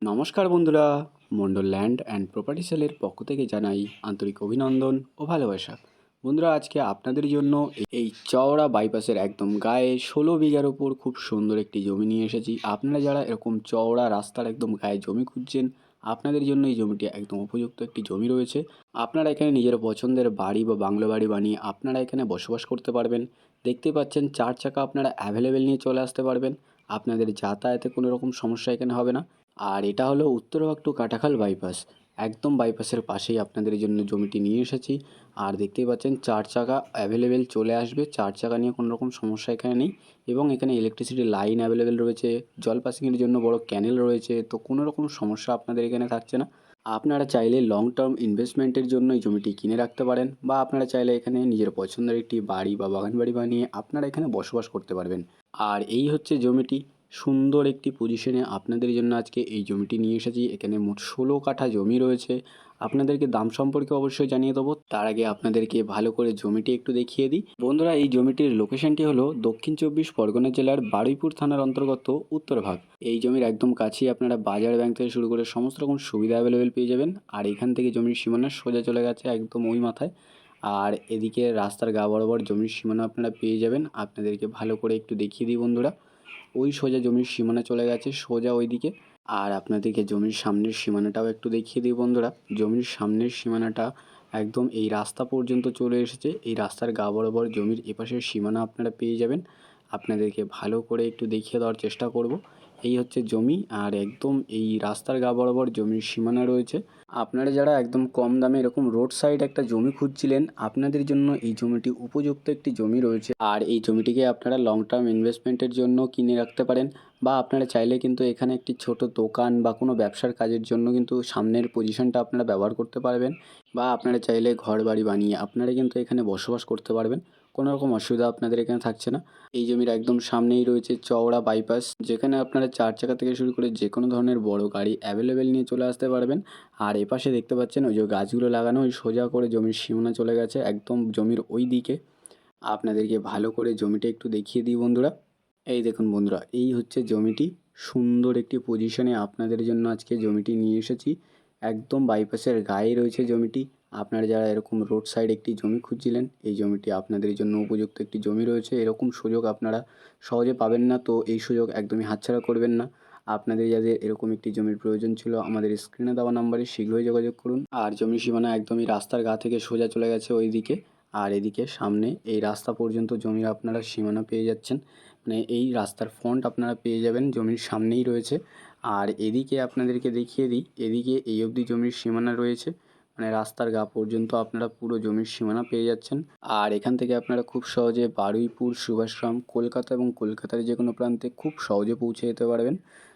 নমস্কার বন্ধুরা, Mondal land and property সেলের পক্ষ থেকে জানাই আন্তরিক অভিনন্দন ও ভালোবাসা। বন্ধুরা, আজকে আপনাদের জন্য এই চওড়া বাইপাসের একদম গায়ে 16 বিঘার ওপর খুব সুন্দর একটি জমি নিয়ে এসেছি। আপনারা যারা এরকম চওড়া রাস্তার একদম গায়ে জমি খুঁজছেন, আপনাদের জন্য এই জমিটি একদম উপযুক্ত একটি জমি রয়েছে। আপনারা এখানে নিজের পছন্দের বাড়ি বা বাংলো বাড়ি বানিয়ে আপনারা এখানে বসবাস করতে পারবেন। দেখতে পাচ্ছেন 4 চাকা আপনারা অ্যাভেলেবেল নিয়ে চলে আসতে পারবেন। আপনাদের যাতায়াতে কোনো রকম সমস্যা এখানে হবে না। আর এটা হলো উত্তরভাগ টু কাটাখাল বাইপাস। একদম বাইপাসের পাশেই আপনাদের জন্য জমিটি নিয়ে এসেছি। আর দেখতেই পাচ্ছেন 4 চাকা অ্যাভেলেবেল চলে আসবে। 4 চাকা নিয়ে কোনো রকম সমস্যা এখানে নেই। এবং এখানে ইলেকট্রিসিটি লাইন অ্যাভেলেবেল রয়েছে, জল পাসিংয়ের জন্য বড় ক্যানেল রয়েছে। তো কোনো রকম সমস্যা আপনাদের এখানে থাকছে না। আপনারা চাইলে লং টার্ম ইনভেস্টমেন্টের জন্য এই জমিটি কিনে রাখতে পারেন, বা আপনারা চাইলে এখানে নিজের পছন্দের একটি বাড়ি বা বাগান বাড়ি বানিয়ে আপনারা এখানে বসবাস করতে পারবেন। আর এই হচ্ছে জমিটি। সুন্দর একটি পজিশনে আপনাদের জন্য আজকে এই জমিটি নিয়ে এসেছি। এখানে মোট 16 কাঠা জমি রয়েছে। আপনাদেরকে দাম সম্পর্কে অবশ্যই জানিয়ে দেবো। তার আগে আপনাদেরকে ভালো করে জমিটি একটু দেখিয়ে দিই। বন্ধুরা, এই জমিটির লোকেশনটি হলো দক্ষিণ 24 পরগনা জেলার বারুইপুর থানার অন্তর্গত উত্তরভাগ। এই জমির একদম কাছেই আপনারা বাজার, ব্যাংক থেকে শুরু করে সমস্ত রকম সুবিধা অ্যাভেলেবেল পেয়ে যাবেন। আর এখান থেকে জমির সীমানা সোজা চলে গেছে একদম ওই মাথায়। আর এদিকে রাস্তার গা বরাবর জমির সীমানা আপনারা পেয়ে যাবেন। আপনাদেরকে ভালো করে একটু দেখিয়ে দিই বন্ধুরা। ওই সোজা জমির সীমানা চলে গেছে সোজা ওইদিকে। আর আপনাদেরকে জমির সামনের সীমানাটাও একটু দেখিয়ে দিই বন্ধুরা। জমির সামনের সীমানাটা একদম এই রাস্তা পর্যন্ত চলে এসেছে। এই রাস্তার গা বরাবর জমির এপাশের সীমানা আপনারা পেয়ে যাবেন। আপনাদেরকে ভালো করে একটু দেখিয়ে দেওয়ার চেষ্টা করব। এই হচ্ছে জমি, আর একদম এই রাস্তার গা বরাবর জমির সীমানা রয়েছে। আপনারা যারা একদম কম দামে এরকম রোড সাইড একটা জমি খুঁজছিলেন, আপনাদের জন্য এই জমিটি উপযুক্ত একটি জমি রয়েছে। আর এই জমিটিকে আপনারা লং টার্ম ইনভেস্টমেন্টের জন্য কিনে রাখতে পারেন, বা আপনারা চাইলে কিন্তু এখানে একটি ছোট দোকান বা কোনো ব্যবসার কাজের জন্য কিন্তু সামনের পজিশনটা আপনারা ব্যবহার করতে পারবেন। বা আপনারা চাইলে ঘর বাড়ি বানিয়ে আপনারা কিন্তু এখানে বসবাস করতে পারবেন। কোনো রকম অসুবিধা আপনাদের এখানে থাকছে না। এই জমির একদম সামনেই রয়েছে চওড়া বাইপাস, যেখানে আপনারা 4 চাকা থেকে শুরু করে যে কোনো ধরনের বড় গাড়ি অ্যাভেলেবেল নিয়ে চলে আসতে পারবেন। আর এপাশে দেখতে পাচ্ছেন ওই যে গাছগুলো লাগানো, ওই সোজা করে জমির সীমানা চলে গেছে একদম জমির ওই দিকে। আপনাদেরকে ভালো করে জমিটা একটু দেখিয়ে দিই বন্ধুরা। এই দেখুন বন্ধুরা, এই হচ্ছে জমিটি। সুন্দর একটি পজিশনে আপনাদের জন্য আজকে জমিটি নিয়ে এসেছি। একদম বাইপাসের গায়ে রয়েছে জমিটি। আপনারা যারা এরকম রোড সাইড একটি জমি খুঁজছিলেন, এই জমিটি আপনাদের জন্য উপযুক্ত একটি জমি রয়েছে। এরকম সুযোগ আপনারা সহজে পাবেন না, তো এই সুযোগ একদমই হাতছাড়া করবেন না। আপনাদের যাদের এরকম একটি জমির প্রয়োজন ছিল, আমাদের স্ক্রিনে দেওয়া নাম্বারে শীঘ্রই যোগাযোগ করুন। আর জমির সীমানা একদমই রাস্তার গা থেকে সোজা চলে গেছে ওই দিকে। আর এদিকে সামনে এই রাস্তা পর্যন্ত জমির আপনারা সীমানা পেয়ে যাচ্ছেন। মানে এই রাস্তার ফ্রন্ট আপনারা পেয়ে যাবেন, জমির সামনেই রয়েছে। আর এদিকে আপনাদেরকে দেখিয়ে দিই, এদিকে এই অবধি জমির সীমানা রয়েছে। মানে রাস্তার গা পর্যন্ত আপনারা পুরো জমির সীমানা পেয়ে যাচ্ছেন। আর এখান থেকে আপনারা খুব সহজে বারুইপুর, সুভাষগ্রাম, কলকাতা এবং কলকাতার যে কোনো প্রান্তে খুব সহজে পৌঁছে যেতে পারবেন।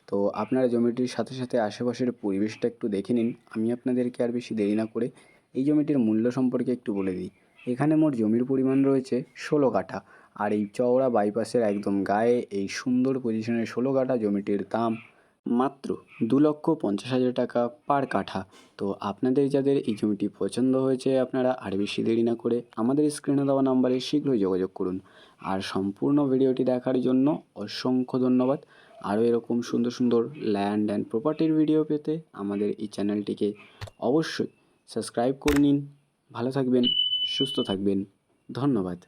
তো আপনারা জমিটির সাথে সাথে আশেপাশের পরিবেশটা একটু দেখে নিন। আমি আপনাদেরকে আর বেশি দেরি না করে এই জমিটির মূল্য সম্পর্কে একটু বলে দিই। এখানে মোট জমির পরিমাণ রয়েছে 16 কাঠা। আর এই চওড়া বাইপাসের একদম গায়ে এই সুন্দর পজিশনের 16 কাঠা জমিটির দাম মাত্র 2,50,000 টাকা পার কাঠা। তো আপনাদের যাদের এই জমিটি পছন্দ হয়েছে, আপনারা আর বেশি দেরি না করে আমাদের স্ক্রিনে দেওয়া নাম্বারে শীঘ্রই যোগাযোগ করুন। আর সম্পূর্ণ ভিডিওটি দেখার জন্য অসংখ্য ধন্যবাদ। আরও এরকম সুন্দর সুন্দর ল্যান্ড অ্যান্ড প্রপার্টির ভিডিও পেতে আমাদের এই চ্যানেলটিকে অবশ্যই সাবস্ক্রাইব করে নিন। ভালো থাকবেন, সুস্থ থাকবেন। ধন্যবাদ।